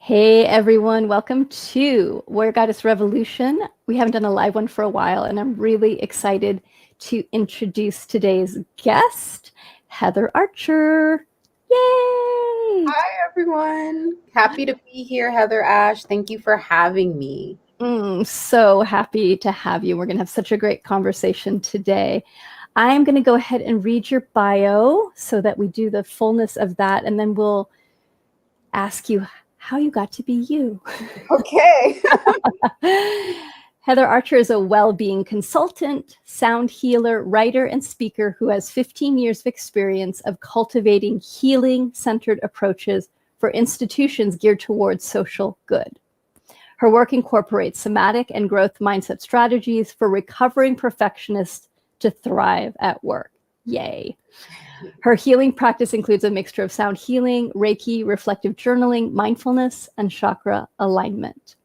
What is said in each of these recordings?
Hey everyone, welcome to Warrior Goddess Revolution. We haven't done a live one for a while, and I'm really excited to introduce today's guest, Heather Archer. Yay! Hi, everyone. Happy to be here, Heather Ash. Thank you for having me. So happy to have you. We're going to have such a great conversation today. I'm going to go ahead and read your bio so that we do the fullness of that, and then we'll ask you how you got to be you. Okay. Heather Archer is a well-being consultant, sound healer, writer, and speaker who has 15 years of experience of cultivating healing-centered approaches for institutions geared towards social good. Her work incorporates somatic and growth mindset strategies for recovering perfectionists to thrive at work. Yay. Her healing practice includes a mixture of sound healing, Reiki, reflective journaling, mindfulness, and chakra alignment.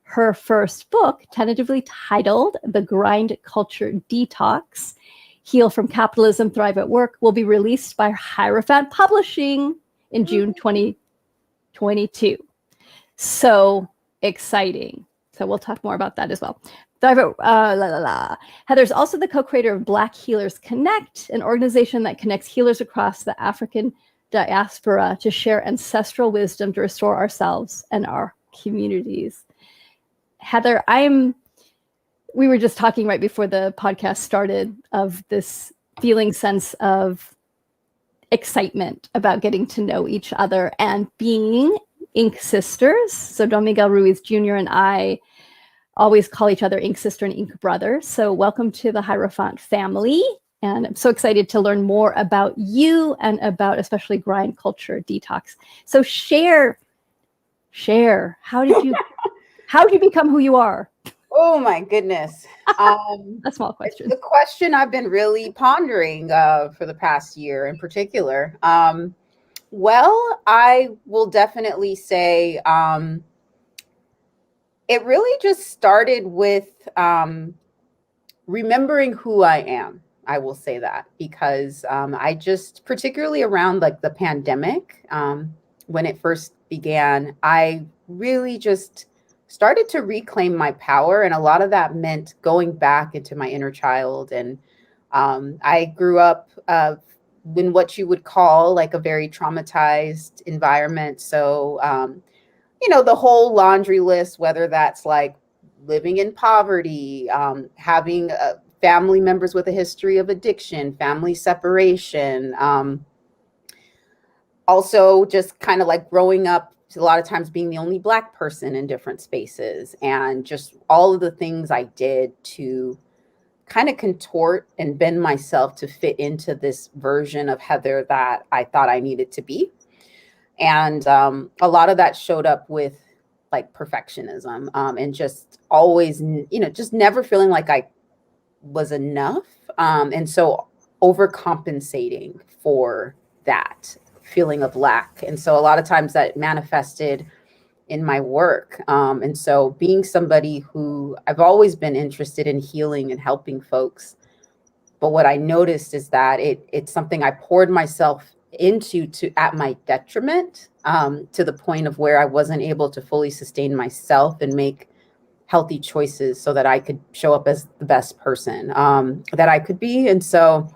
Her first book, tentatively titled The Grind Culture Detox, Heal from Capitalism, Thrive at Work, will be released by Hierophant Publishing in June 2022. So exciting. So we'll talk more about that as well. Heather's also the co-creator of Black Healers Connect, an organization that connects healers across the African diaspora to share ancestral wisdom to restore ourselves and our communities. Heather, we were just talking right before the podcast started of this feeling sense of excitement about getting to know each other and being Ink Sisters. So Don Miguel Ruiz Jr. and I always call each other Ink Sister and Ink Brother. So welcome to the Hierophant family. And I'm so excited to learn more about you and about especially Grind Culture Detox. So share, how did you become who you are? Oh, my goodness. A small question. The question I've been really pondering for the past year in particular. Well, I will definitely say it really just started with remembering who I am. I will say that because I just, particularly around like the pandemic, when it first began, I really just started to reclaim my power. And a lot of that meant going back into my inner child. And I grew up in what you would call like a very traumatized environment. So, the whole laundry list, whether that's like living in poverty, having family members with a history of addiction, family separation, also just kind of like growing up, a lot of times being the only Black person in different spaces, and just all of the things I did to kind of contort and bend myself to fit into this version of Heather that I thought I needed to be. And a lot of that showed up with like perfectionism, and just always, just never feeling like I was enough. And so overcompensating for that feeling of lack. And so a lot of times that manifested in my work. And so being somebody who I've always been interested in healing and helping folks. But what I noticed is that it's something I poured myself into at my detriment, to the point of where I wasn't able to fully sustain myself and make healthy choices so that I could show up as the best person that I could be. And so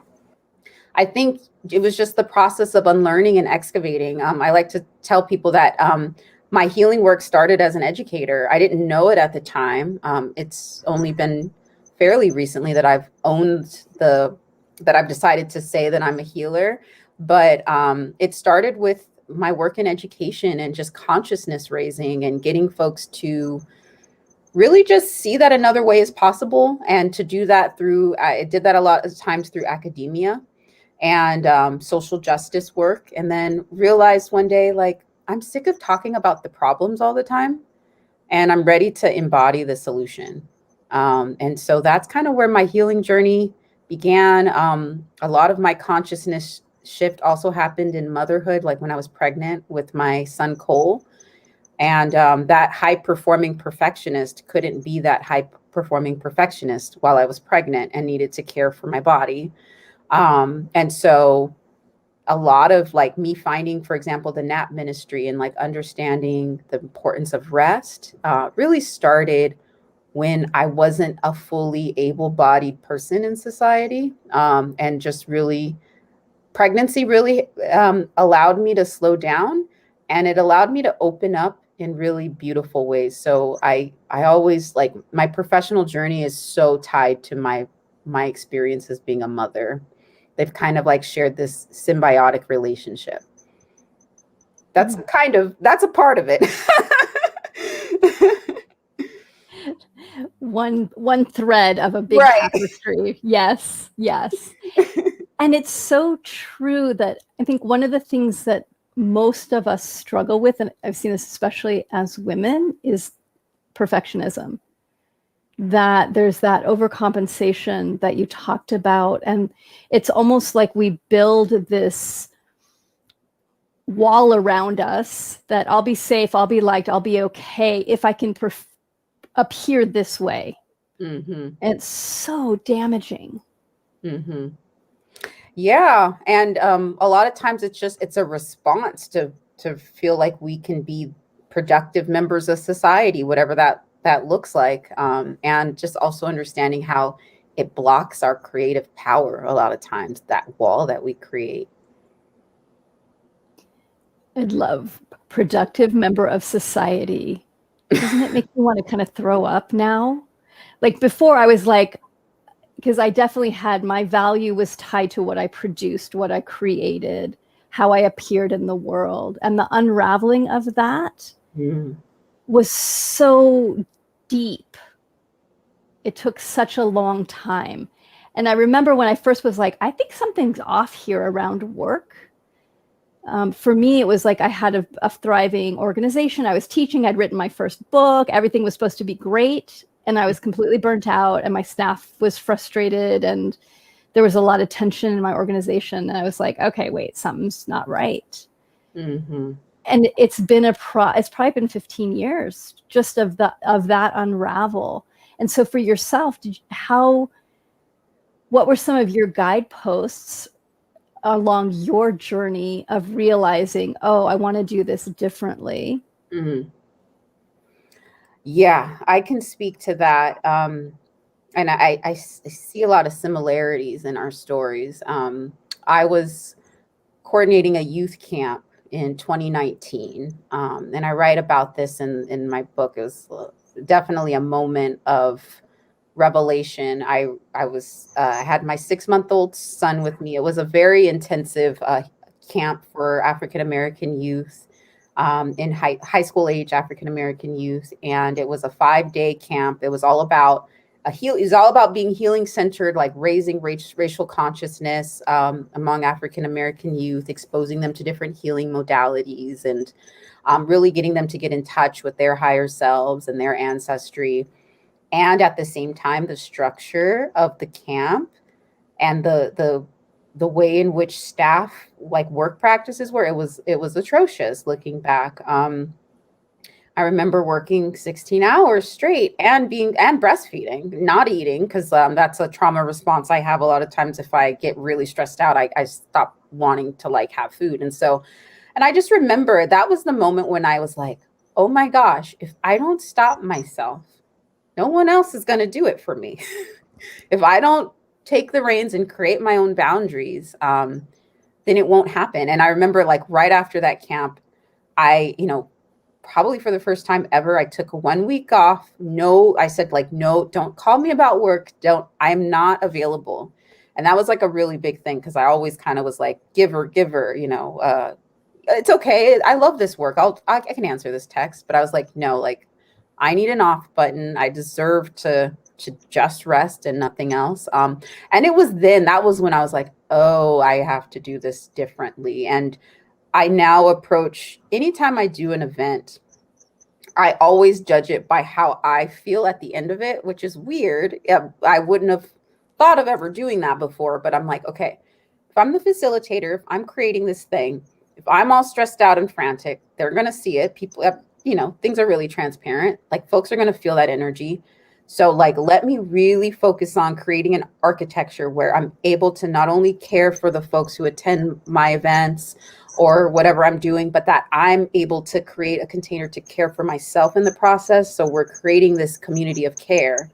I think it was just the process of unlearning and excavating. I like to tell people that my healing work started as an educator. I didn't know it at the time. It's only been fairly recently that I've decided to say that I'm a healer. But it started with my work in education and just consciousness raising and getting folks to really just see that another way is possible. And to do that I did that a lot of times through academia and social justice work. And then realized one day, like, I'm sick of talking about the problems all the time, and I'm ready to embody the solution. And so that's kind of where my healing journey began. A lot of my consciousness shift also happened in motherhood, like when I was pregnant with my son, Cole. And that high-performing perfectionist couldn't be that high-performing perfectionist while I was pregnant and needed to care for my body. And so a lot of like me finding, for example, the nap ministry and like understanding the importance of rest really started when I wasn't a fully able-bodied person in society. And just really, pregnancy really allowed me to slow down, and it allowed me to open up in really beautiful ways. So I always like, my professional journey is so tied to my experience as being a mother. They've kind of like shared this symbiotic relationship. That's that's a part of it. One thread of a big Right. tapestry. Yes, yes. And it's so true that I think one of the things that most of us struggle with, and I've seen this especially as women, is perfectionism. That there's that overcompensation that you talked about. And it's almost like we build this wall around us that I'll be safe, I'll be liked, I'll be okay if I can appear this way. Mm-hmm. And it's so damaging. Mm-hmm. Yeah. And a lot of times it's a response to feel like we can be productive members of society, whatever that looks like. And just also understanding how it blocks our creative power a lot of times, that wall that we create. I'd love productive member of society. Doesn't it make me want to kind of throw up now? Like before I was like, because I definitely had, my value was tied to what I produced, what I created, how I appeared in the world. And the unraveling of that was so deep. It took such a long time. And I remember when I first was like, I think something's off here around work. For me, it was like I had a thriving organization. I was teaching. I'd written my first book. Everything was supposed to be great. And I was completely burnt out, and my staff was frustrated, and there was a lot of tension in my organization. And I was like, okay, wait, something's not right. Mm-hmm. And it's probably been 15 years just of that unravel. And so for yourself, what were some of your guideposts along your journey of realizing, oh, I want to do this differently? Mm-hmm. Yeah, I can speak to that. And I see a lot of similarities in our stories. I was coordinating a youth camp in 2019. And I write about this in my book. It was definitely a moment of revelation. I had my 6-month-old son with me. It was a very intensive camp for African American youth, in high school age African American youth, and it was a 5-day camp. It was all about it was all about being healing centered, like raising racial consciousness among African American youth, exposing them to different healing modalities, and really getting them to get in touch with their higher selves and their ancestry. And at the same time, the structure of the camp and the way in which staff like work practices were, it was atrocious looking back. I remember working 16 hours straight and breastfeeding, not eating, because that's a trauma response I have a lot of times. If I get really stressed out, I stop wanting to like have food. And I just remember that was the moment when I was like, oh my gosh, if I don't stop myself, no one else is going to do it for me. If I don't take the reins and create my own boundaries, then it won't happen. And I remember like right after that camp, I, probably for the first time ever, I took 1 week off. No, I said like, no, don't call me about work. I'm not available. And that was like a really big thing, because I always kind of was like, giver, it's okay. I love this work. I can answer this text. But I was like, no, like I need an off button. I deserve to just rest and nothing else. And that was when I was like, oh, I have to do this differently. And I now approach, anytime I do an event, I always judge it by how I feel at the end of it, which is weird. I wouldn't have thought of ever doing that before, but I'm like, okay, if I'm the facilitator, if I'm creating this thing, if I'm all stressed out and frantic, they're going to see it. People, things are really transparent. Like folks are going to feel that energy. So like, let me really focus on creating an architecture where I'm able to not only care for the folks who attend my events or whatever I'm doing, but that I'm able to create a container to care for myself in the process. So we're creating this community of care.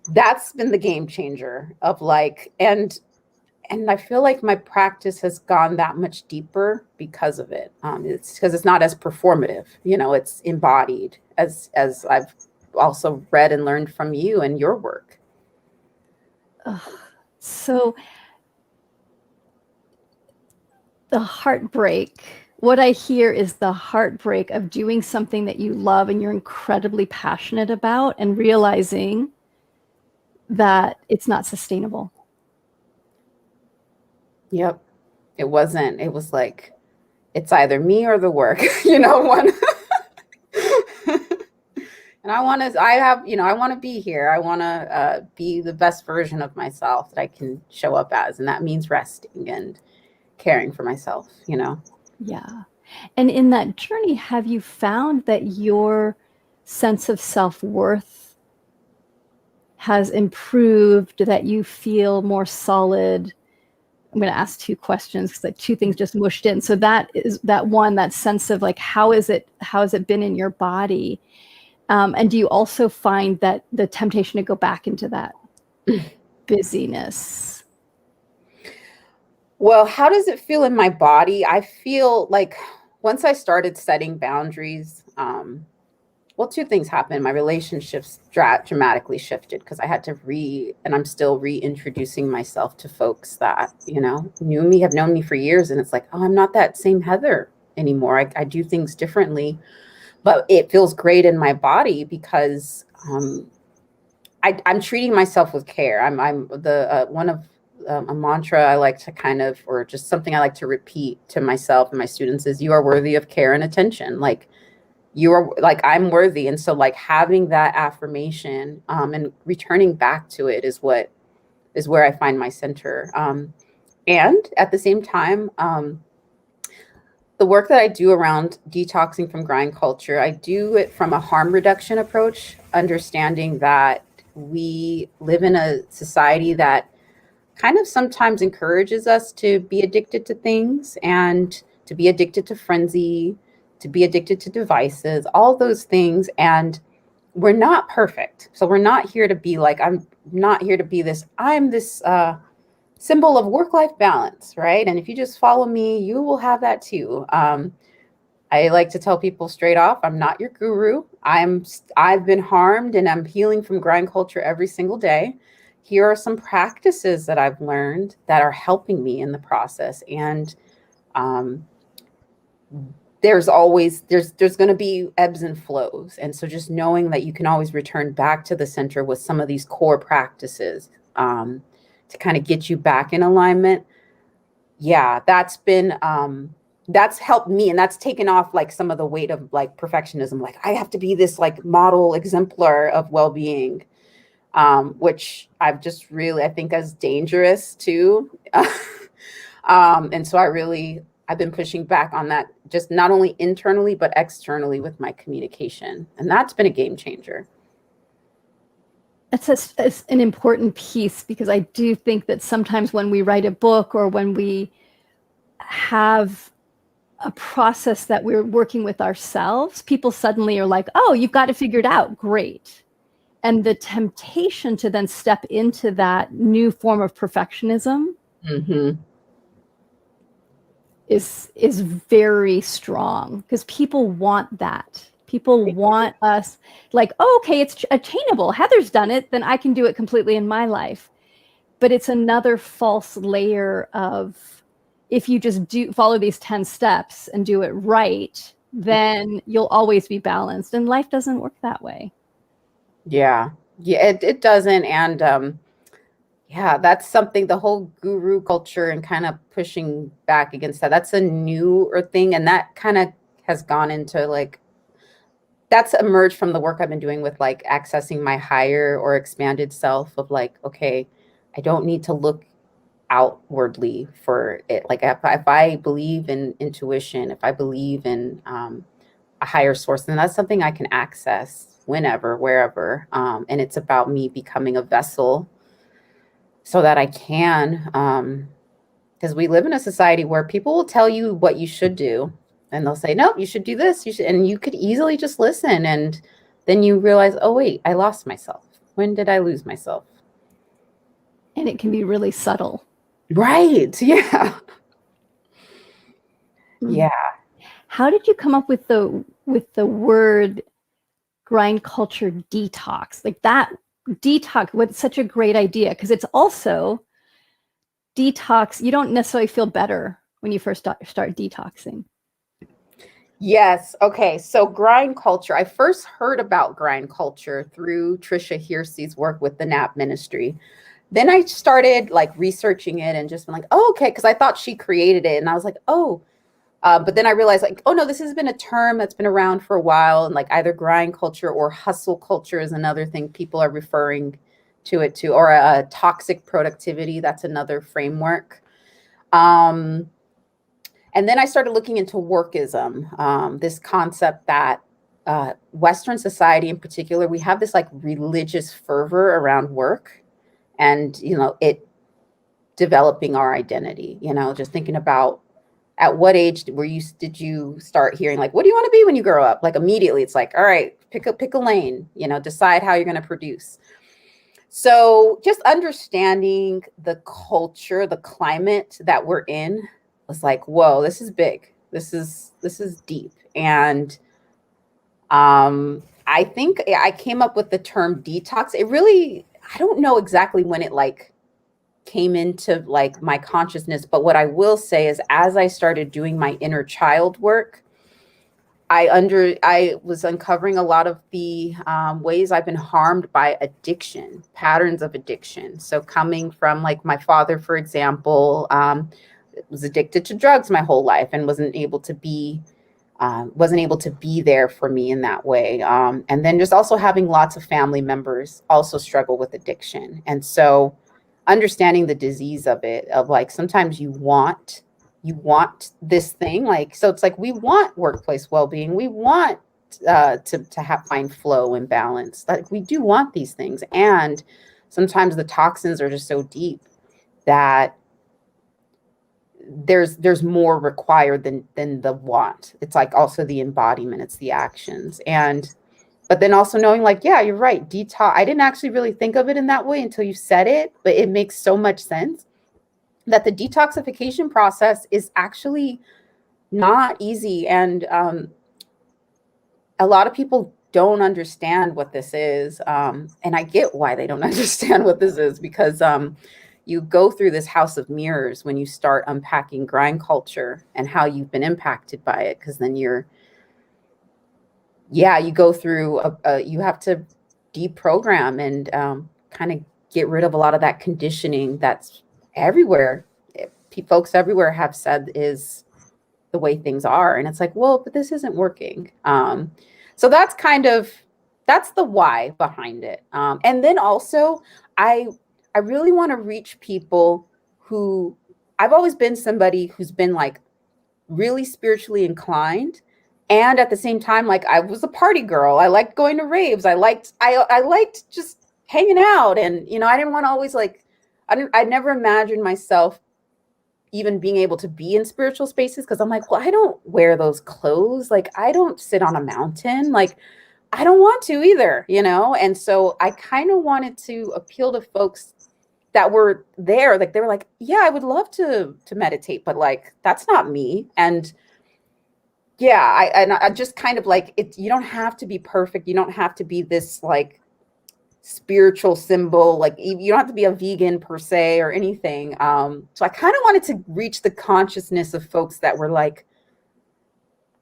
That's been the game changer of like, and I feel like my practice has gone that much deeper because of it. It's because it's not as performative, you know, it's embodied as I've also read and learned from you and your work. So the heartbreak, what I hear is the heartbreak of doing something that you love and you're incredibly passionate about and realizing that it's not sustainable. Yep. It wasn't, it was like, it's either me or the work, you know, one. And I want to be here. I want to be the best version of myself that I can show up as. And that means resting and caring for myself, you know? Yeah. And in that journey, have you found that your sense of self-worth has improved, that you feel more solid? I'm going to ask two questions because like two things just mushed in. So that is that one, that sense of like, how has it been in your body? And do you also find that the temptation to go back into that busyness? Well, how does it feel in my body? I feel like once I started setting boundaries, well, two things happened. My relationships dramatically shifted because I had to and I'm still reintroducing myself to folks that, you know, knew me, have known me for years. And it's like, oh, I'm not that same Heather anymore. I do things differently, but it feels great in my body because I'm treating myself with care. I'm the one of a mantra I like to kind of, or just something I like to repeat to myself and my students is, you are worthy of care and attention. Like, you are, like, I'm worthy. And so like having that affirmation and returning back to it is where I find my center. And at the same time, the work that I do around detoxing from grind culture, I do it from a harm reduction approach, understanding that we live in a society that kind of sometimes encourages us to be addicted to things and to be addicted to frenzy, to be addicted to devices, all those things. And we're not perfect. So we're not here to be like, I'm not here to be this, I'm this symbol of work-life balance, right? And if you just follow me, you will have that too. I like to tell people straight off, I'm not your guru. I've been harmed and I'm healing from grind culture every single day. Here are some practices that I've learned that are helping me in the process. And um, there's going to be ebbs and flows. And so just knowing that you can always return back to the center with some of these core practices to kind of get you back in alignment. Yeah, that's helped me, and that's taken off like some of the weight of like perfectionism. Like, I have to be this like model exemplar of well-being, which I think as dangerous too. And so I've been pushing back on that, just not only internally, but externally with my communication. And that's been a game changer. It's an important piece because I do think that sometimes when we write a book or when we have a process that we're working with ourselves, people suddenly are like, oh, you've got it figured out. Great. And the temptation to then step into that new form of perfectionism Mm-hmm. is very strong because people want that. People want us like, oh, okay, it's attainable. Heather's done it, then I can do it completely in my life. But it's another false layer of, if you just do follow these 10 steps and do it right, then you'll always be balanced. And life doesn't work that way. Yeah. Yeah, it doesn't. And yeah, that's something, the whole guru culture and kind of pushing back against that. That's a newer thing. And that kind of has gone into like, that's emerged from the work I've been doing with like accessing my higher or expanded self of like, okay, I don't need to look outwardly for it. Like if I believe in intuition, if I believe in a higher source, then that's something I can access whenever, wherever. And it's about me becoming a vessel so that I can, because we live in a society where people will tell you what you should do, and they'll say, nope, you should do this. You should, and you could easily just listen. And then you realize, oh, wait, I lost myself. When did I lose myself? And it can be really subtle. Right. Yeah. Yeah. How did you come up with the word grind culture detox? Like that detox, what's such a great idea, because it's also detox. You don't necessarily feel better when you first start detoxing. Yes. Okay. So grind culture. I first heard about grind culture through Trisha Hersey's work with the NAP ministry. Then I started like researching it and just been like, oh, okay. Because I thought she created it. And I was like, oh, but then I realized like, oh no, this has been a term that's been around for a while. And like either grind culture or hustle culture is another thing people are referring to it to, or a toxic productivity. That's another framework. And then I started looking into workism, this concept that Western society in particular, we have this like religious fervor around work and, it developing our identity, just thinking about at what age did you start hearing like, what do you want to be when you grow up? Like immediately it's like, all right, pick a lane, decide how you're going to produce. So just understanding the culture, the climate that we're in was like, whoa, this is big. This is deep. And I think I came up with the term detox. I don't know exactly when it like came into like my consciousness, but what I will say is as I started doing my inner child work, I was uncovering a lot of the ways I've been harmed by addiction, patterns of addiction. So coming from like my father, for example, was addicted to drugs my whole life and wasn't able to be there for me in that way. And then just also having lots of family members also struggle with addiction. And so understanding the disease of it, of like, sometimes you want this thing, like, so it's like, we want workplace well-being. We want to find flow and balance. Like we do want these things. And sometimes the toxins are just so deep that there's more required than the want. It's like also the embodiment, it's the actions. But then also knowing like, yeah, you're right, detox. I didn't actually really think of it in that way until you said it, but it makes so much sense that the detoxification process is actually not easy. And a lot of people don't understand what this is. And I get why they don't understand what this is, because you go through this house of mirrors when you start unpacking grind culture and how you've been impacted by it. Because then you go through, you have to deprogram and kind of get rid of a lot of that conditioning that's everywhere. Folks everywhere have said is the way things are. And it's like, well, but this isn't working. So that's the why behind it. And then also I really want to reach people who, I've always been somebody who's been like really spiritually inclined. And at the same time, like I was a party girl. I liked going to raves. I liked just hanging out. And, I didn't want to always like, I never imagined myself even being able to be in spiritual spaces. Cause I'm like, well, I don't wear those clothes. Like I don't sit on a mountain. Like I don't want to either, And so I kind of wanted to appeal to folks that were there. Like they were like, yeah, I would love to meditate, but like, that's not me. And yeah, I just kind of like it. You don't have to be perfect. You don't have to be this like spiritual symbol. Like you don't have to be a vegan per se or anything. So I kind of wanted to reach the consciousness of folks that were like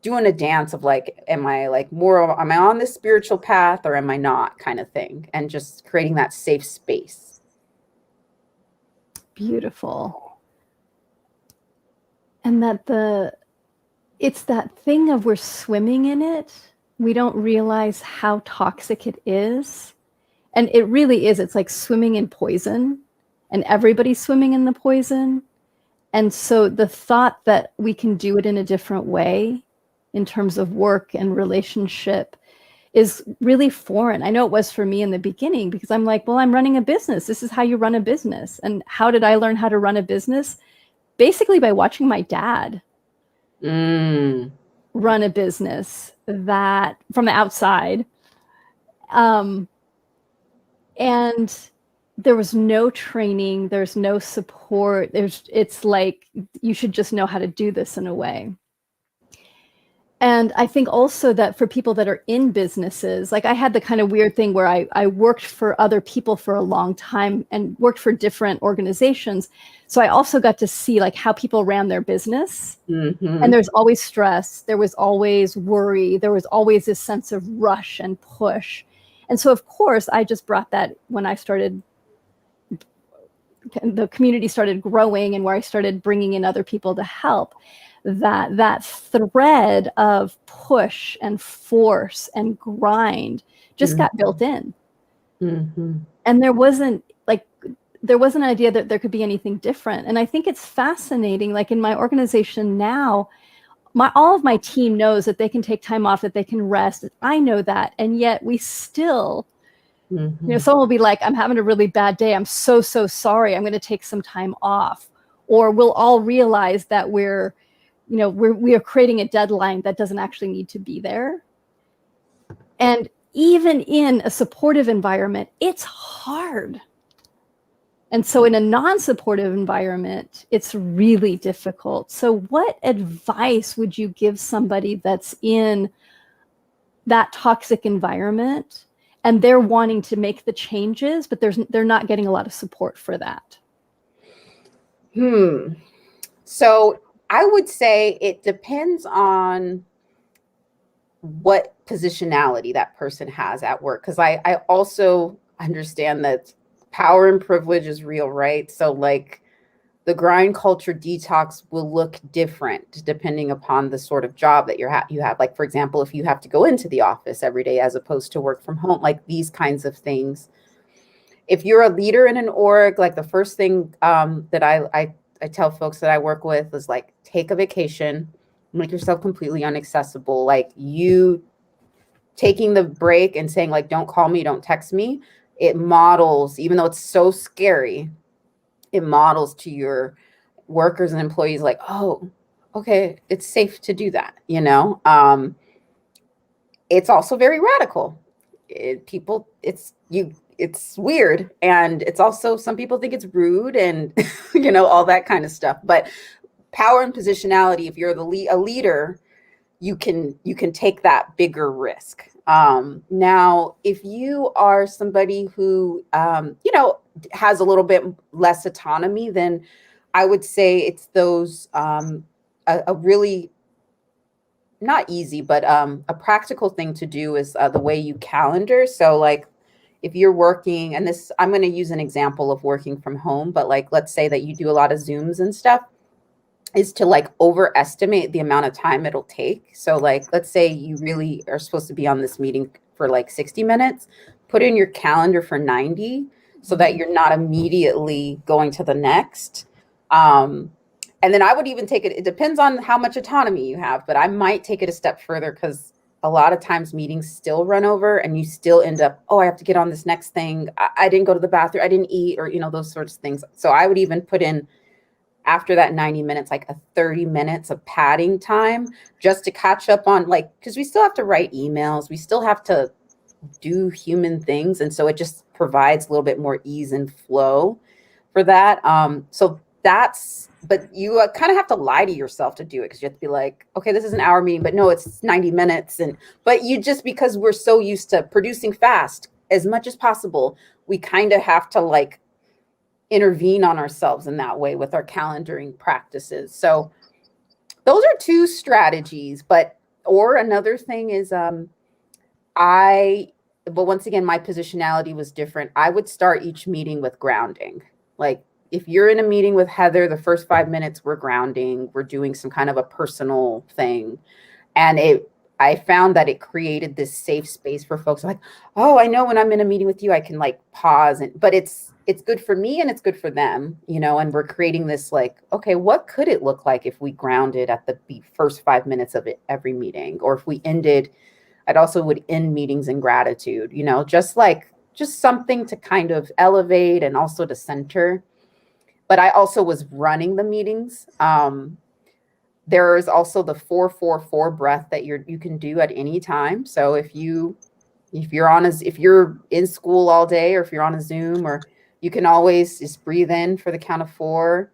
doing a dance of like, am I on this spiritual path or am I not, kind of thing, and just creating that safe space. Beautiful. And that it's that thing of we're swimming in it. We don't realize how toxic it is. And it really is. It's like swimming in poison, and everybody's swimming in the poison. And so the thought that we can do it in a different way in terms of work and relationship is really foreign. I know it was for me in the beginning, because I'm like, well, I'm running a business. This is how you run a business. And how did I learn how to run a business? Basically by watching my dad run a business that from the outside. And there was no training, there's no support. It's like, you should just know how to do this in a way. And I think also that for people that are in businesses, like I had the kind of weird thing where I worked for other people for a long time and worked for different organizations. So I also got to see like how people ran their business. And there's always stress. There was always worry. There was always this sense of rush and push. And so, of course, I just brought that when I started, the community started growing and where I started bringing in other people to help, that thread of push and force and grind just got built in. And there wasn't an idea that there could be anything different. And I think it's fascinating, like in my organization now, all of my team knows that they can take time off, that they can rest. I know that. And yet we still, someone will be like, I'm having a really bad day. I'm so sorry. I'm going to take some time off. Or we'll all realize that we are creating a deadline that doesn't actually need to be there. And even in a supportive environment, it's hard. And so in a non-supportive environment, it's really difficult. So what advice would you give somebody that's in that toxic environment and they're wanting to make the changes, but they're not getting a lot of support for that? So I would say it depends on what positionality that person has at work. Because I also understand that power and privilege is real, right? So like the grind culture detox will look different depending upon the sort of job that you have. Like, for example, if you have to go into the office every day as opposed to work from home, like these kinds of things. If you're a leader in an org, like the first thing that I tell folks that I work with is like, take a vacation, make yourself completely inaccessible. Like you taking the break and saying like, don't call me, don't text me. It models, even though it's so scary, it models to your workers and employees like, oh, okay, it's safe to do that. It's also very radical. It's weird. And it's also, some people think it's rude and, all that kind of stuff. But power and positionality, if you're a leader, you can take that bigger risk. Now, if you are somebody who, has a little bit less autonomy, then I would say it's those, a really not easy, but a practical thing to do is the way you calendar. So like if you're working, and this, I'm going to use an example of working from home, but like, let's say that you do a lot of Zooms and stuff, is to like overestimate the amount of time it'll take. So like, let's say you really are supposed to be on this meeting for like 60 minutes, put in your calendar for 90 so that you're not immediately going to the next. And then I would even take it, it depends on how much autonomy you have, but I might take it a step further because a lot of times meetings still run over and you still end up, oh, I have to get on this next thing. I didn't go to the bathroom, I didn't eat, or, those sorts of things. So I would even put in after that 90 minutes, like a 30 minutes of padding time just to catch up on because we still have to write emails. We still have to do human things. And so it just provides a little bit more ease and flow for that. But you kind of have to lie to yourself to do it because you have to be like, okay, this is an hour meeting, but no, it's 90 minutes. But because we're so used to producing fast as much as possible, we kind of have to intervene on ourselves in that way with our calendaring practices. So those are two strategies, or another thing is, but once again, my positionality was different. I would start each meeting with grounding. Like if you're in a meeting with Heather, the first 5 minutes we're grounding, we're doing some kind of a personal thing. And I found that it created this safe space for folks like, oh, I know when I'm in a meeting with you, I can pause, but it's good for me and it's good for them, and we're creating this okay, what could it look like if we grounded at the first 5 minutes of every meeting? Or if we ended, I'd also would end meetings in gratitude, just something to kind of elevate and also to center. But I also was running the meetings. There is also the 4-4-4 breath that you can do at any time. So if you're in school all day, or if you're on a Zoom, or you can always just breathe in for the count of 4,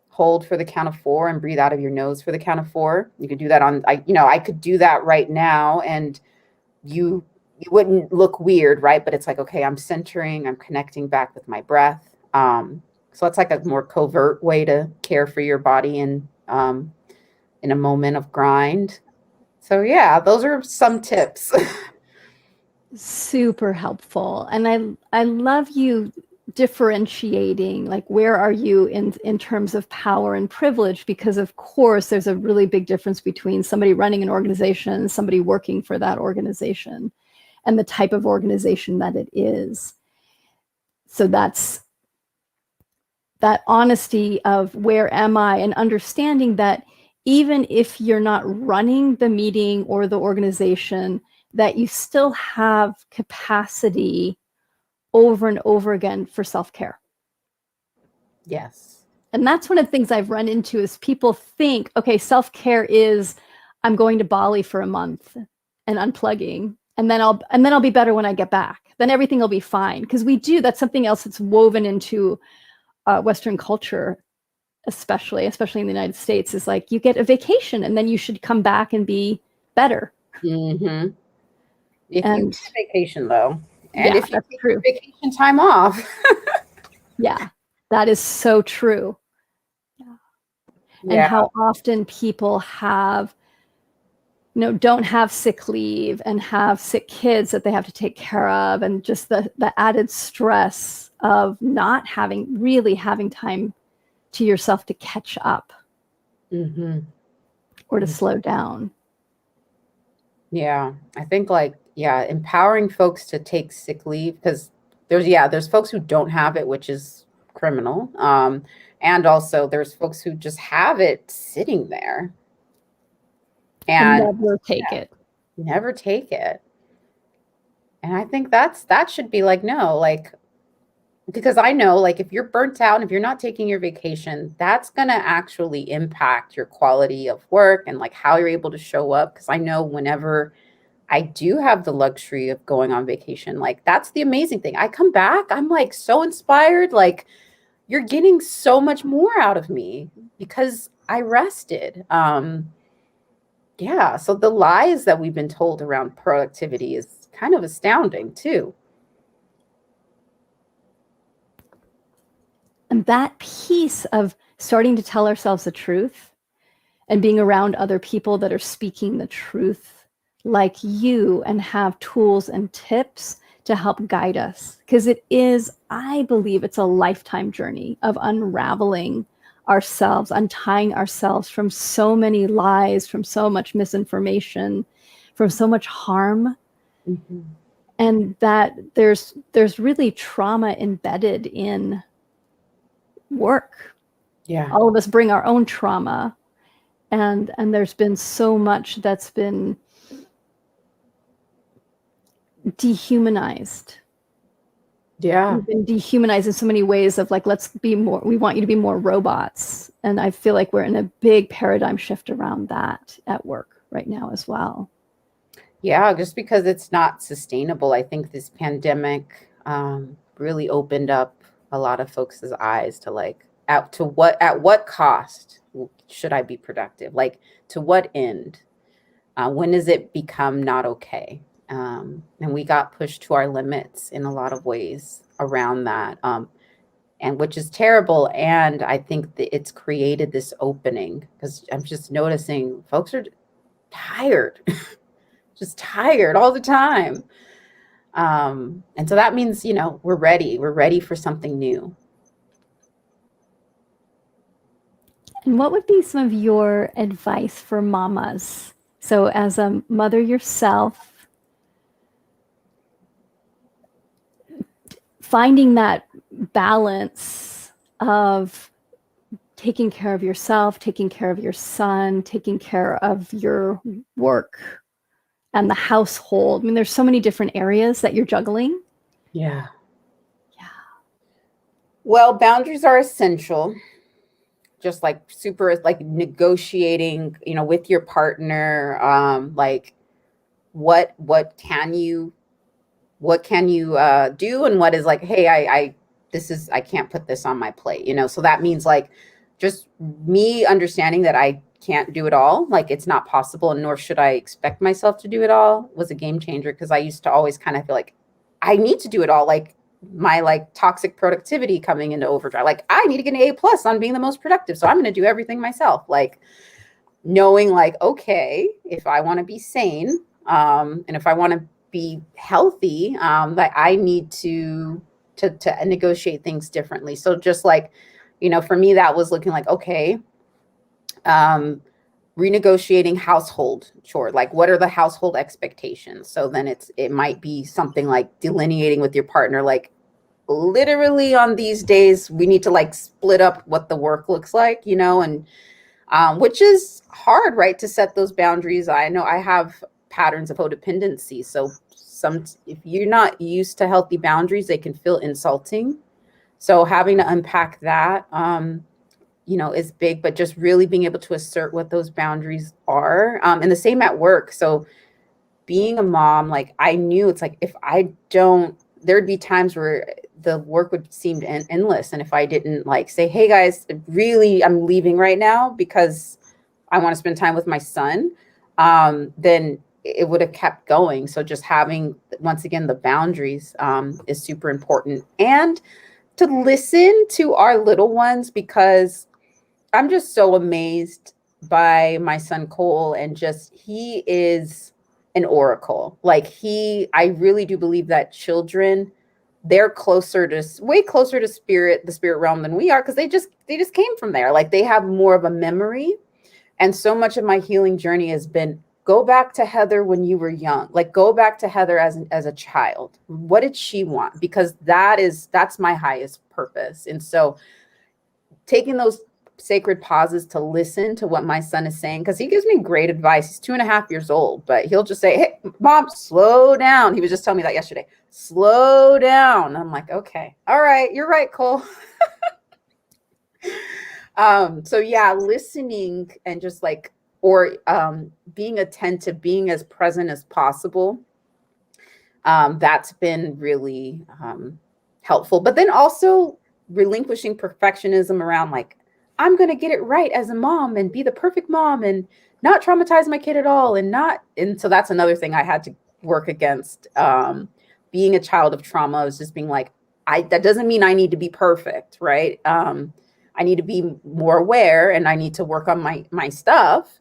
hold for the count of 4, and breathe out of your nose for the count of 4. You could do that I could do that right now, and you wouldn't look weird, right? But it's like, okay, I'm centering, I'm connecting back with my breath. So it's like a more covert way to care for your body and in a moment of grind. So yeah, those are some tips. Super helpful. And I love you differentiating, like, where are you in terms of power and privilege, because of course there's a really big difference between somebody running an organization and somebody working for that organization, and the type of organization that it is. So that's that honesty of where am I, and understanding that even if you're not running the meeting or the organization, that you still have capacity over and over again for self-care. Yes. And that's one of the things I've run into is people think, okay, self-care is I'm going to Bali for a month and unplugging, and then I'll be better when I get back. Then everything will be fine. Because that's something else that's woven into Western culture, especially in the United States, is like, you get a vacation and then you should come back and be better. Mm-hmm. If you get a vacation, though, and yeah, if you that's take true. vacation time off. Yeah, that is so true. Yeah. And how often people don't have sick leave and have sick kids that they have to take care of, and just the added stress of not really having time to yourself to catch up. Mm-hmm. Or to slow down. Yeah, I think empowering folks to take sick leave, because there's folks who don't have it, which is criminal. And also there's folks who just have it sitting there and never take it. Never take it. And I think that should be like, no, like, because I know, like, if you're burnt out and if you're not taking your vacation, that's going to actually impact your quality of work and like how you're able to show up. Because I know whenever I do have the luxury of going on vacation, like, that's the amazing thing. I come back, I'm like so inspired, like, you're getting so much more out of me because I rested. Yeah, so the lies that we've been told around productivity is kind of astounding too. And that piece of starting to tell ourselves the truth and being around other people that are speaking the truth like you, and have tools and tips to help guide us. Because I believe it's a lifetime journey of unraveling ourselves, untying ourselves from so many lies, from so much misinformation, from so much harm. Mm-hmm. And that there's really trauma embedded in work. Yeah. All of us bring our own trauma, and there's been so much that's been dehumanized. Yeah. We've been dehumanized in so many ways of like, we want you to be more robots. And I feel like we're in a big paradigm shift around that at work right now as well. Yeah, just because it's not sustainable. I think this pandemic really opened up a lot of folks' eyes to like, at what cost should I be productive? Like, to what end? When does it become not okay? And we got pushed to our limits in a lot of ways around that, and which is terrible. And I think that it's created this opening, because I'm just noticing folks are tired, just tired all the time. And so that means, we're ready for something new. And what would be some of your advice for mamas? So as a mother yourself, finding that balance of taking care of yourself, taking care of your son, taking care of your work, and the household. I mean, there's so many different areas that you're juggling. Yeah. Yeah. Well, boundaries are essential. Just like super, like negotiating, with your partner, like what can you do, and what is like, hey, I can't put this on my plate, so that means like just me understanding that I can't do it all, like it's not possible, and nor should I expect myself to do it all, was a game changer, because I used to always kind of feel like I need to do it all, like my like toxic productivity coming into overdrive, like I need to get an A+ on being the most productive, so I'm going to do everything myself, like knowing like, okay, if I want to be sane, and if I want to be healthy, that I need to negotiate things differently. So just like, for me, that was looking like, okay, um, renegotiating household chore, like what are the household expectations? So then it might be something like delineating with your partner, like literally on these days we need to like split up what the work looks like, and which is hard, right, to set those boundaries. I know I have patterns of codependency. So if you're not used to healthy boundaries, they can feel insulting. So having to unpack that, is big, but just really being able to assert what those boundaries are. And the same at work. So being a mom, like I knew it's like, if I don't, there'd be times where the work would seem endless. And if I didn't like say, hey guys, really, I'm leaving right now because I want to spend time with my son, then it would have kept going. So just having, once again, the boundaries is super important. And to listen to our little ones, because I'm just so amazed by my son Cole, and just he is an oracle. Like I really do believe that children, they're way closer to the spirit realm than we are, because they just came from there. Like they have more of a memory. And so much of my healing journey has been, go back to Heather when you were young. Like go back to Heather as a child. What did she want? Because that's my highest purpose. And so taking those sacred pauses to listen to what my son is saying, because he gives me great advice. He's 2.5 years old, but he'll just say, hey, mom, slow down. He was just telling me that yesterday. Slow down. I'm like, okay, all right, you're right, Cole. So yeah, listening and just like, or being attentive, being as present as possible. That's been really helpful. But then also relinquishing perfectionism around like, I'm going to get it right as a mom and be the perfect mom and not traumatize my kid at all. And so that's another thing I had to work against. Being a child of trauma was just being like, that doesn't mean I need to be perfect, right? I need to be more aware, and I need to work on my stuff.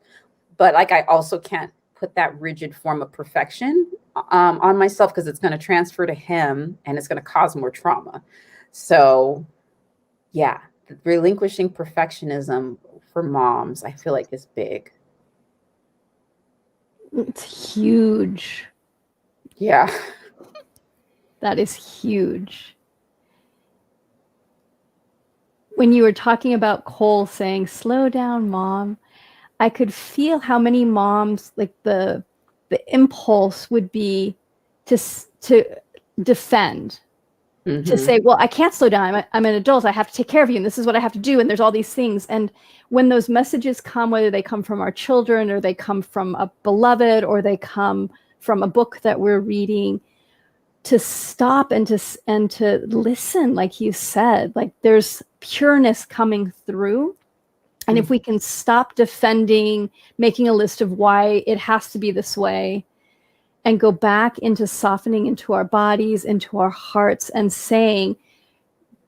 But like, I also can't put that rigid form of perfection on myself, because it's going to transfer to him and it's going to cause more trauma. So yeah, relinquishing perfectionism for moms, I feel like, is big. It's huge. Yeah. That is huge. When you were talking about Cole saying, slow down, mom, I could feel how many moms, like the impulse would be to defend, to say, well, I can't slow down. I'm an adult. I have to take care of you. And this is what I have to do. And there's all these things. And when those messages come, whether they come from our children or they come from a beloved or they come from a book that we're reading, to stop and to listen, like you said, like there's pureness coming through. And if we can stop defending, making a list of why it has to be this way, and go back into softening into our bodies, into our hearts, and saying,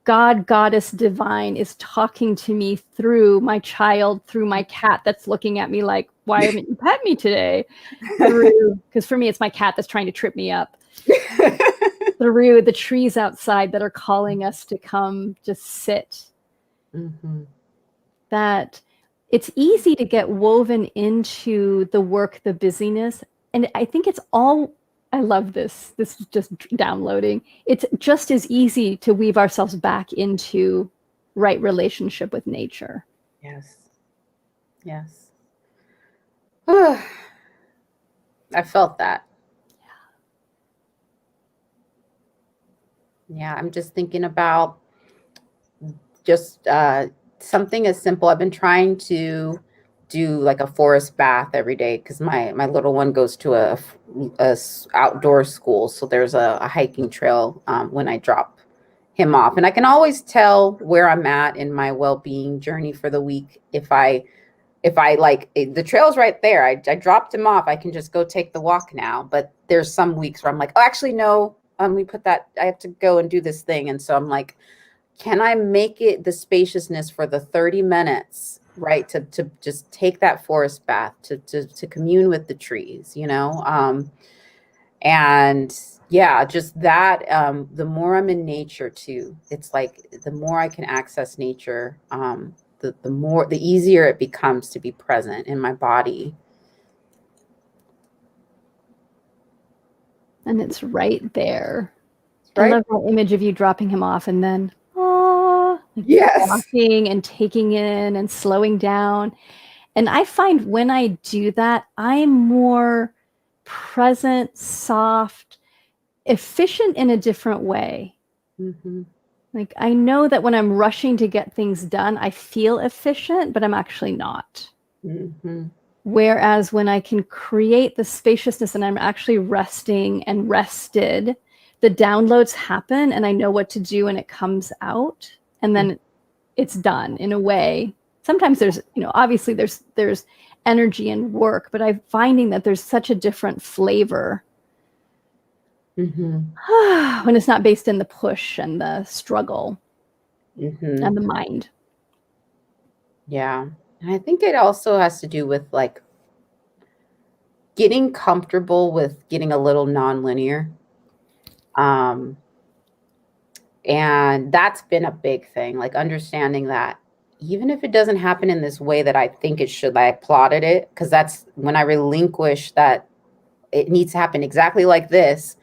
God, Goddess Divine is talking to me through my child, through my cat that's looking at me like, why haven't you pet me today? Because for me, it's my cat that's trying to trip me up. Through the trees outside that are calling us to come just sit. That it's easy to get woven into the work, the busyness. And I think it's all, I love this. This is just downloading. It's just as easy to weave ourselves back into right relationship with nature. Yes. I felt that. Yeah, I'm just thinking about just something as simple. I've been trying to do like a forest bath every day because my little one goes to outdoor school, so there's a hiking trail when I drop him off, and I can always tell where I'm at in my well-being journey for the week if I like the trail's right there. I dropped him off. I can just go take the walk now. But there's some weeks where I'm like, oh, actually, no, we put that, I have to go and do this thing. And so I'm like, can I make it the spaciousness for the 30 minutes, right? To just take that forest bath, to commune with the trees, and yeah, just that, the more I'm in nature too, it's like the more I can access nature, the easier it becomes to be present in my body. And it's right there. Right? I love that image of you dropping him off and then like Yes. walking and taking in and slowing down. And I find when I do that, I'm more present, soft, efficient in a different way. Mm-hmm. Like I know that when I'm rushing to get things done, I feel efficient, but I'm actually not. Mm-hmm. Whereas when I can create the spaciousness and I'm actually resting and rested, the downloads happen and I know what to do and it comes out and then it's done in a way. Sometimes there's, obviously there's energy and work, but I'm finding that there's such a different flavor Mm-hmm. when it's not based in the push and the struggle Mm-hmm. and the mind. Yeah. And I think it also has to do with like getting comfortable with getting a little nonlinear. And that's been a big thing, like understanding that even if it doesn't happen in this way that I think it should, I plotted it, because that's when I relinquish that it needs to happen exactly like this.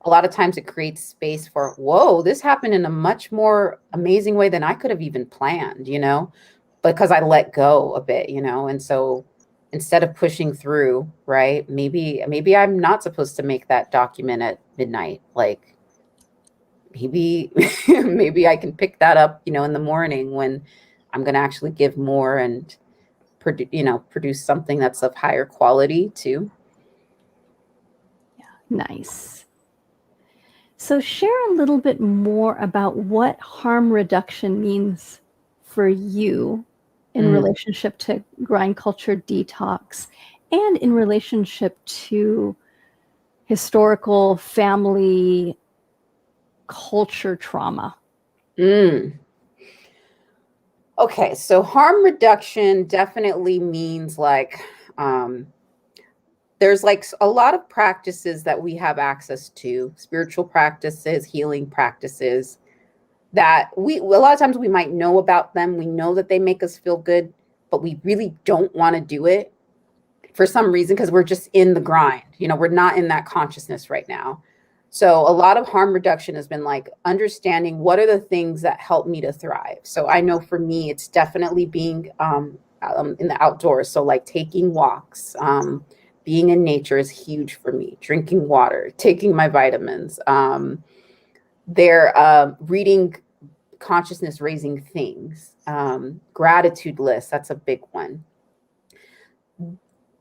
A lot of times it creates space for, whoa, this happened in a much more amazing way than I could have even planned, because I let go a bit, and so instead of pushing through, right, maybe I'm not supposed to make that document at midnight. Like maybe maybe I can pick that up, in the morning when I'm going to actually give more and produce something that's of higher quality too. Nice. So share a little bit more about what harm reduction means for you in relationship to grind culture detox and in relationship to historical family culture trauma. Okay, so harm reduction definitely means like there's like a lot of practices that we have access to, spiritual practices, healing practices, that a lot of times we might know about them. We know that they make us feel good, but we really don't want to do it for some reason because we're just in the grind. We're not in that consciousness right now. So a lot of harm reduction has been like understanding what are the things that help me to thrive. So I know for me, it's definitely being in the outdoors. So like taking walks, being in nature is huge for me. Drinking water, taking my vitamins. They're reading consciousness raising things, gratitude lists. That's a big one.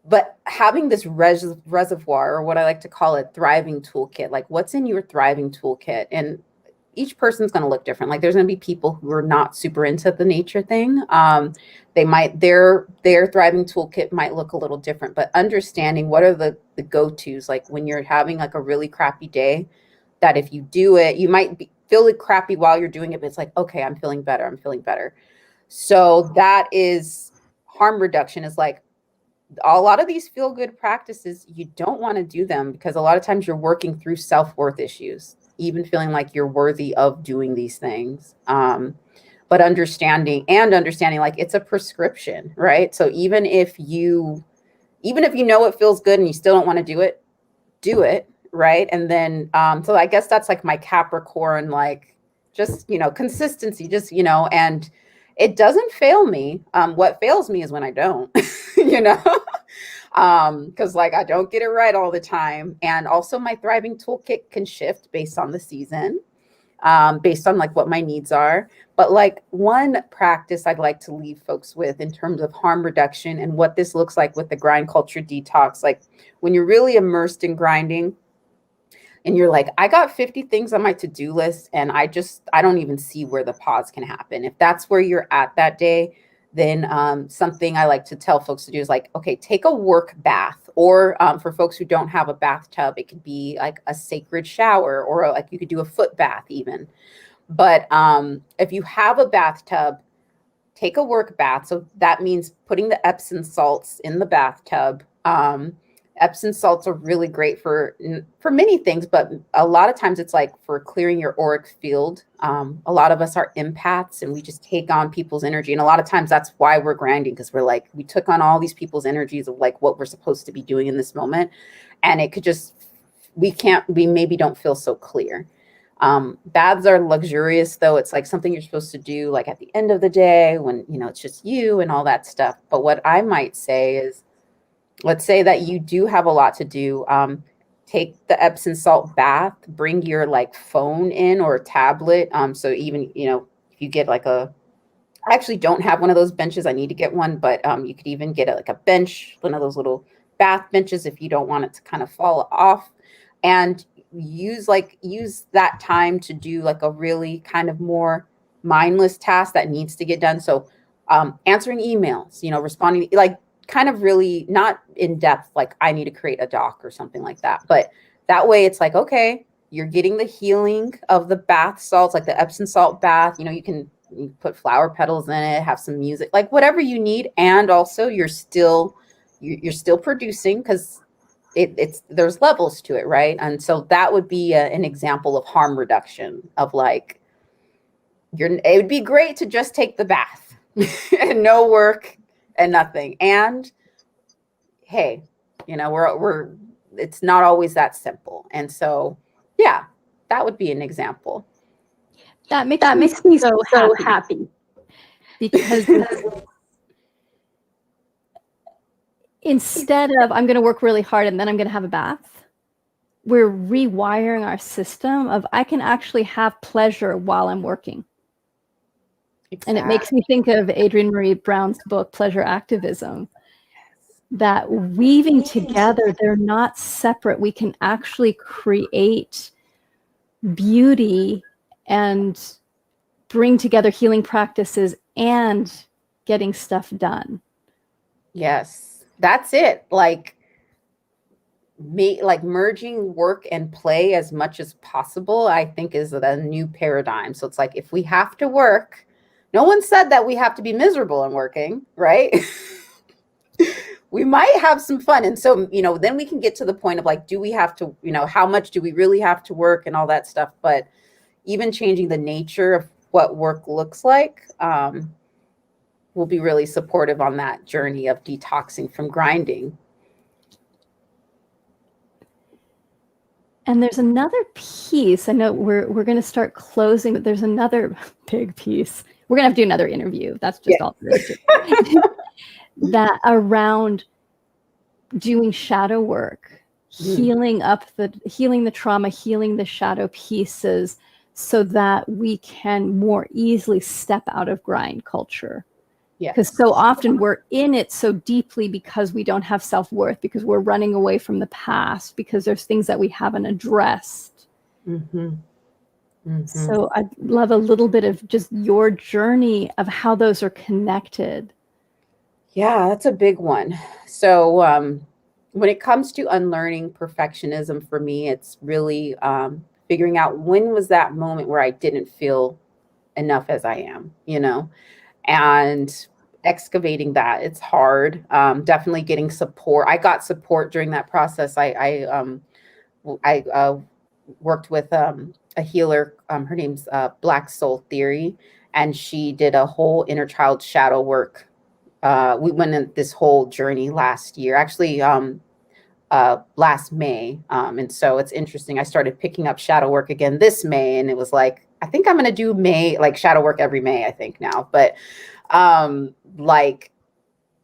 But having this reservoir, or what I like to call a thriving toolkit, like what's in your thriving toolkit, and each person's going to look different. Like there's going to be people who are not super into the nature thing. Their thriving toolkit might look a little different, but understanding what are the go-tos, like when you're having like a really crappy day, that if you do it, you might feel crappy while you're doing it, but it's like, okay, I'm feeling better. I'm feeling better. So that is harm reduction, is like, a lot of these feel good practices, you don't want to do them because a lot of times you're working through self-worth issues, even feeling like you're worthy of doing these things. But understanding like it's a prescription, right? So even if you know it feels good and you still don't want to do it, right? And then, so I guess that's like my Capricorn, like just, consistency, just, and it doesn't fail me. What fails me is when I don't, you know? Because like I don't get it right all the time. And also my thriving toolkit can shift based on the season, based on like what my needs are. But like one practice I'd like to leave folks with in terms of harm reduction and what this looks like with the grind culture detox, like when you're really immersed in grinding, and you're like, I got 50 things on my to-do list and I don't even see where the pause can happen. If that's where you're at that day, then something I like to tell folks to do is like, okay, take a work bath, or for folks who don't have a bathtub, it could be like a sacred shower, or like you could do a foot bath even. But if you have a bathtub, take a work bath. So that means putting the Epsom salts in the bathtub. Epsom salts are really great for many things, but a lot of times it's like for clearing your auric field. A lot of us are empaths and we just take on people's energy. And a lot of times that's why we're grinding, because we're like, we took on all these people's energies of like what we're supposed to be doing in this moment. And it could just, we maybe don't feel so clear. Baths are luxurious though. It's like something you're supposed to do like at the end of the day when, it's just you and all that stuff. But what I might say is, let's say that you do have a lot to do. Take the Epsom salt bath, bring your like phone in or a tablet. So even, if you get like I actually don't have one of those benches. I need to get one, but you could even get like a bench, one of those little bath benches if you don't want it to kind of fall off, and use that time to do like a really kind of more mindless task that needs to get done. So answering emails, responding, like kind of really not in depth, like I need to create a doc or something like that. But that way it's like, okay, you're getting the healing of the bath salts, like the Epsom salt bath. You can put flower petals in it, have some music, like whatever you need. And also you're still producing, because there's levels to it, right? And so that would be an example of harm reduction of like, it would be great to just take the bath and no work and nothing. And hey, we're it's not always that simple. And so, yeah, that would be an example. That makes me so happy. Because instead of I'm going to work really hard and then I'm going to have a bath, we're rewiring our system of I can actually have pleasure while I'm working. Exactly. And it makes me think of Adrienne Marie Brown's book, Pleasure Activism, that weaving together, they're not separate. We can actually create beauty and bring together healing practices and getting stuff done. Yes, that's it. Like merging work and play as much as possible, I think is the new paradigm. So it's like, if we have to work, no one said that we have to be miserable in working, right? We might have some fun. And so, then we can get to the point of like, do we have to, how much do we really have to work and all that stuff? But even changing the nature of what work looks like will be really supportive on that journey of detoxing from grinding. And there's another piece. I know we're going to start closing, but there's another big piece. We're going to have to do another interview. That's just all there is to it. That around doing shadow work, healing the trauma, healing the shadow pieces, so that we can more easily step out of grind culture. Because so often we're in it so deeply because we don't have self-worth, because we're running away from the past, because there's things that we haven't addressed. Mm-hmm. Mm-hmm. So I'd love a little bit of just your journey of how those are connected. Yeah, that's a big one. So when it comes to unlearning perfectionism, for me, it's really figuring out when was that moment where I didn't feel enough as I am, and excavating that. It's hard. Definitely getting support. I got support during that process. I worked with a healer. Her name's Black Soul Theory, and she did a whole inner child shadow work. We went in this whole journey last year, actually last May. And so it's interesting. I started picking up shadow work again this May, and it was like, I think I'm going to do May, like shadow work every May, I think now. But like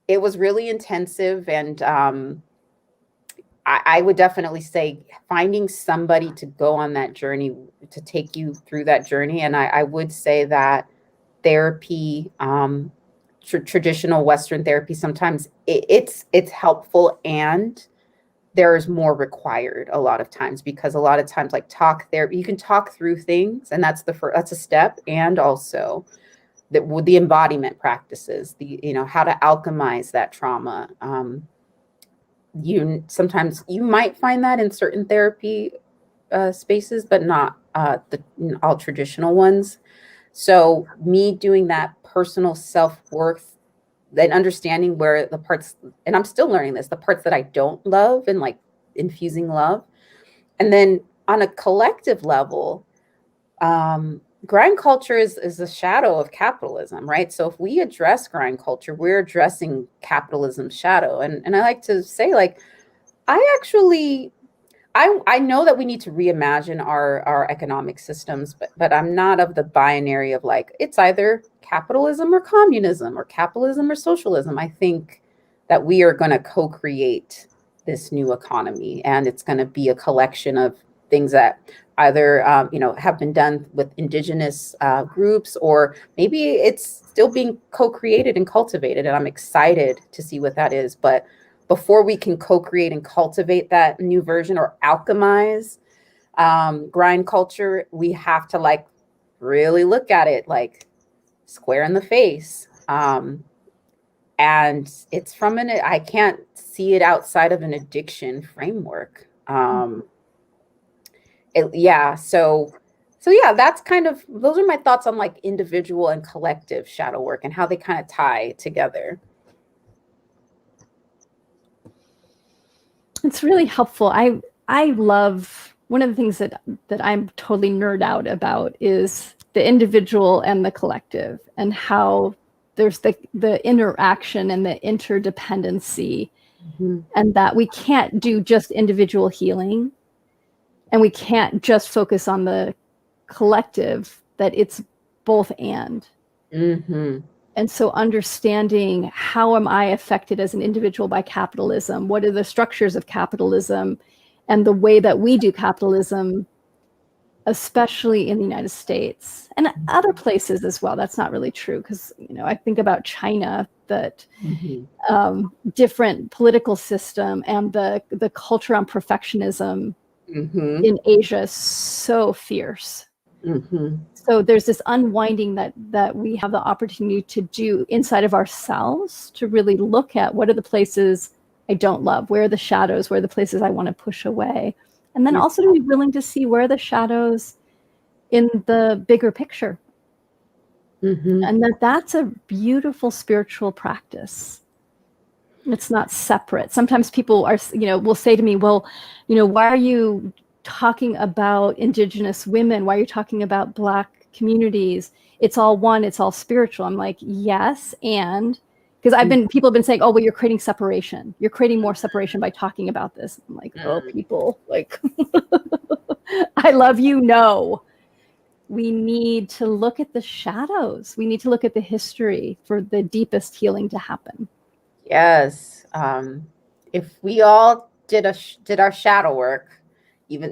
it was really intensive. And I would definitely say finding somebody to go on that journey, to take you through that journey. And I would say that therapy, traditional Western therapy, sometimes it's helpful, and there's more required a lot of times, because a lot of times, like talk therapy, you can talk through things, and that's that's a step. And also the embodiment practices, how to alchemize that trauma. You sometimes you might find that in certain therapy spaces, but not all traditional ones. So me doing that personal self-worth, then understanding where the parts, and I'm still learning this, the parts that I don't love, and like infusing love. And then on a collective level, grind culture is a shadow of capitalism, right? So if we address grind culture, we're addressing capitalism's shadow. And I like to say, like, I actually I know that we need to reimagine our economic systems, but I'm not of the binary of like it's either capitalism or communism, or capitalism or socialism. I think that we are going to co-create this new economy, and it's going to be a collection of things that either have been done with indigenous groups, or maybe it's still being co-created and cultivated. And I'm excited to see what that is. But before we can co-create and cultivate that new version, or alchemize grind culture, we have to like really look at it like square in the face. And it's from I can't see it outside of an addiction framework. Yeah. So yeah, that's kind of, those are my thoughts on like individual and collective shadow work and how they kind of tie together. It's really helpful. I love, one of the things that I'm totally nerd out about is the individual and the collective, and how there's the interaction and the interdependency, and that we can't do just individual healing, and we can't just focus on the collective, that it's both and. And so understanding, how am I affected as an individual by capitalism? What are the structures of capitalism and the way that we do capitalism, especially in the United States and other places as well? That's not really true, because I think about China, that different political system and the culture on perfectionism in Asia is so fierce. So there's this unwinding that we have the opportunity to do inside of ourselves, to really look at what are the places I don't love, where are the shadows, where are the places I want to push away, and then also to be willing to see where are the shadows in the bigger picture. And that's a beautiful spiritual practice. It's not separate. Sometimes people are, will say to me, well, why are you talking about Indigenous women? Why are you talking about Black communities? It's all one, it's all spiritual. I'm like, yes. And because people have been saying, oh, well, you're creating separation. You're creating more separation by talking about this. I'm like, oh, people, like, I love you. No, we need to look at the shadows. We need to look at the history for the deepest healing to happen. Yes. If we all did our shadow work, even,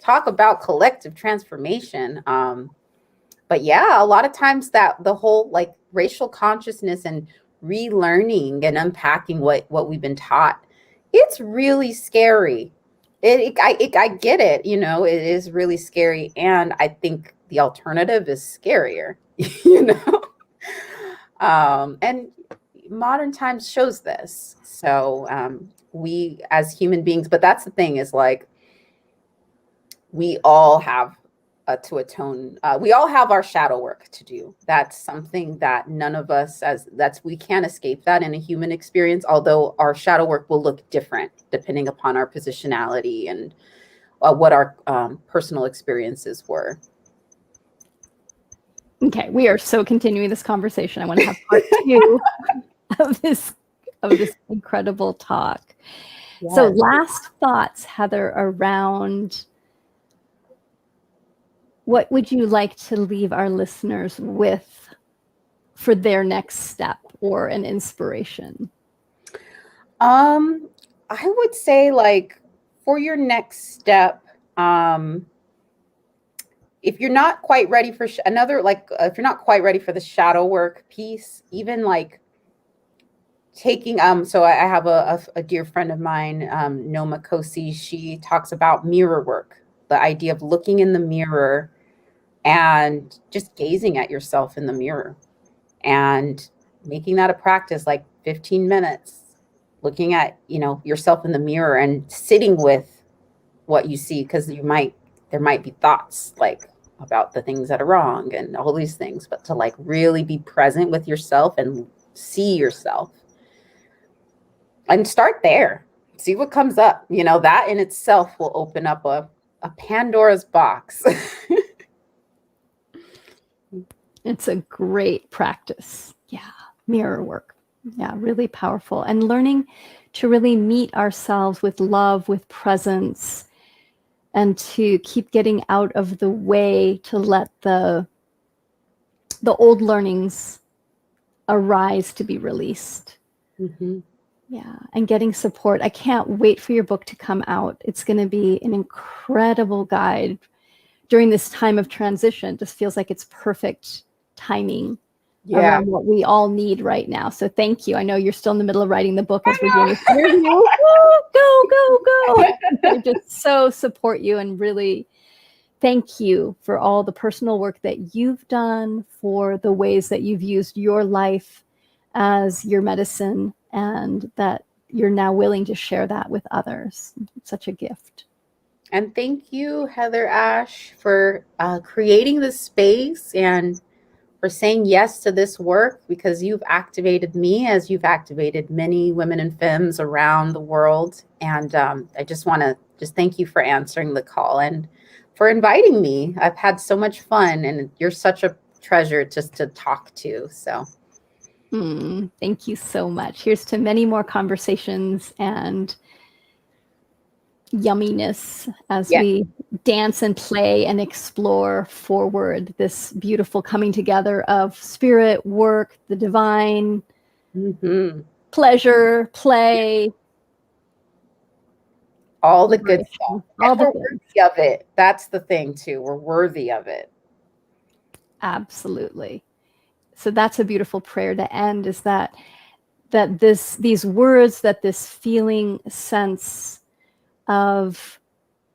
talk about collective transformation. But yeah, a lot of times that the whole like racial consciousness and relearning and unpacking what we've been taught, it's really scary. I get it, it is really scary. And I think the alternative is scarier, and modern times shows this. So we as human beings, but that's the thing, is like, we all have to atone. We all have our shadow work to do. That's something that none of us, we can't escape that in a human experience, although our shadow work will look different depending upon our positionality and what our personal experiences were. Okay, we are so continuing this conversation. I want to have part 2 of this incredible talk. Yes. So last thoughts, Heather, around what would you like to leave our listeners with for their next step or an inspiration? I would say, like, for your next step, if you're not quite ready for if you're not quite ready for the shadow work piece, even like taking so I have a dear friend of mine, Noma Kosi. She talks about mirror work, the idea of looking in the mirror and just gazing at yourself in the mirror and making that a practice, like 15 minutes, looking at, yourself in the mirror and sitting with what you see, because there might be thoughts like about the things that are wrong and all these things, but to like really be present with yourself and see yourself and start there, see what comes up. That in itself will open up a Pandora's box. It's a great practice. Yeah. Mirror work. Yeah. Really powerful. And learning to really meet ourselves with love, with presence, and to keep getting out of the way to let the old learnings arise to be released. Mm-hmm. Yeah. And getting support. I can't wait for your book to come out. It's going to be an incredible guide during this time of transition. Just feels like it's perfect timing around what we all need right now. So thank you. I know you're still in the middle of writing the book as we're doing this interview. Go. I just so support you and really thank you for all the personal work that you've done, for the ways that you've used your life as your medicine, and that you're now willing to share that with others. It's such a gift. And thank you, Heather Ash, for creating this space and for saying yes to this work, because you've activated me as you've activated many women and femmes around the world. And I just want to thank you for answering the call and for inviting me. I've had so much fun, and you're such a treasure just to talk to. So thank you so much. Here's to many more conversations and yumminess as we dance and play and explore forward this beautiful coming together of spirit, work, the divine, pleasure, play, all the good stuff. And we're worthy of it. That's the thing too. We're worthy of it. Absolutely. So that's a beautiful prayer to end, is that these words, that this feeling, sense of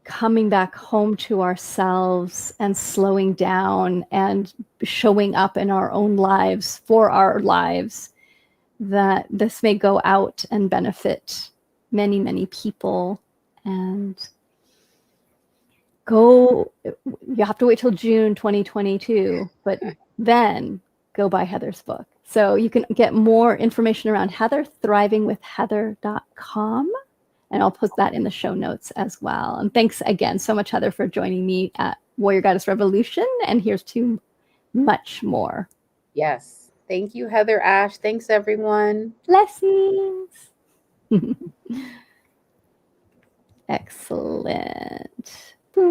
coming back home to ourselves and slowing down and showing up in our own lives for our lives, that this may go out and benefit many, many people. And you have to wait till June 2022, but then go buy Heather's book. So you can get more information around Heather, thrivingwithheather.com. And I'll put that in the show notes as well. And thanks again so much, Heather, for joining me at Warrior Goddess Revolution. And here's to much more. Yes. Thank you, Heather Ash. Thanks, everyone. Blessings. Excellent.